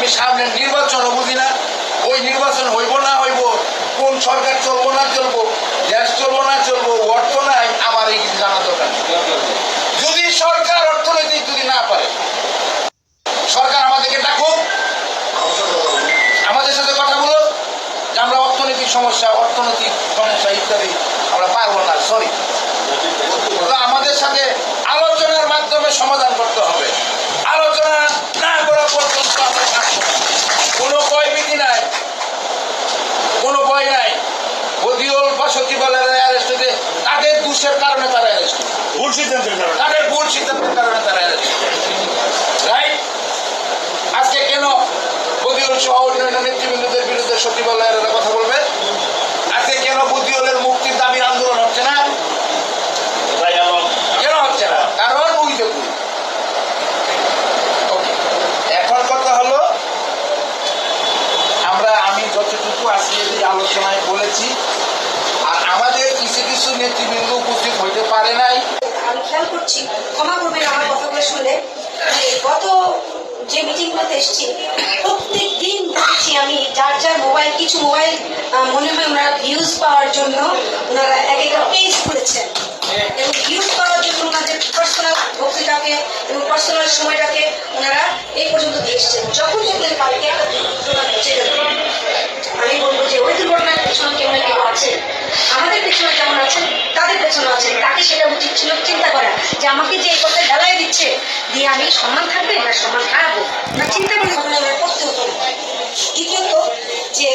আমি সামনের নির্বাচনও বুঝি না, ওই নির্বাচন হইব না হইব, কোন সরকার চলবো না চলবো, দেশ চলবো না চলবো, অর্থ নাই, আমার এই কিছু জানা দরকার। যদি সরকার অর্থনৈতিক যদি না পারে, সরকার আমাদেরকে ডাকুক, আমাদের সাথে কথা বলো যে আমরা অর্থনৈতিক সমস্যা ইত্যাদি আমরা পারবো না, সরি, আমাদের সাথে আলোচনার মাধ্যমে সমাধান করতে হবে। আলোচনা না করা পর্যন্ত আমরা থাকবো না। কোনো ভয়ভীতি নাই, কোনো ভয় নাই। বদিউল বা সচিবালয়ের অ্যারেস্ট হতে তাদের দোষের কারণে তারা অ্যারেস্ট, ভুল সিদ্ধান্তের কারণে, তাদের ভুল সিদ্ধান্তের কারণে তারা অ্যারেস্ট, রাইট? আজকে কেন বদিউল সহ অন্যান্য নেতৃবৃন্দদের বিরুদ্ধে সচিবালয়ের কথা বলবে? আজকে কেন বদিউলের মুক্তির দাবি আন্দোলন হচ্ছে না? কেন হচ্ছে না? কারণ ওই দেখুন, এখন কথা হলো আমি যতটুকু আজকে এই আলোচনায় বলেছি, আর আমাদের কিছু কিছু নেতৃবৃন্দ উপস্থিত হইতে পারে নাই। আমি খেয়াল করছি, ক্ষমা করবেন আমার কথাগুলো শুনে, গত যে মিটিংগুলোতে এসেছি প্রত্যেক দিন দেখেছি আমি যার যার মোবাইল, কিছু মোবাইল মনে হয় ওনারা ভিউজ পাওয়ার জন্য ওনারা এক একটা পেজ খুলেছেন এবং ভিউজ পাওয়ার জন্য ওনাদের পার্সোনাল বক্তৃতাকে এবং পার্সোনাল সময়টাকে ওনারা এই পর্যন্ত দিয়ে এসছেন। যখন দেখলেন কালকে একটা দুর্ঘটনা ঘটে গেল, আমি বলবো যে ওই দুর্ঘটনার পেছনে কেউ না কেউ আছে, আমাদের পেছনে যেমন আছেন তাদের পেছনে আছেন। তাকে সেটা উচিত ছিল চিন্তা করা যে আমাকে যে এই কথায় জ্বালাই দিচ্ছে দিয়ে আমি সম্মান থাকবে না সম্মান হারাবো না, চিন্তা করে করতে হতো না। দ্বিতীয়ত যে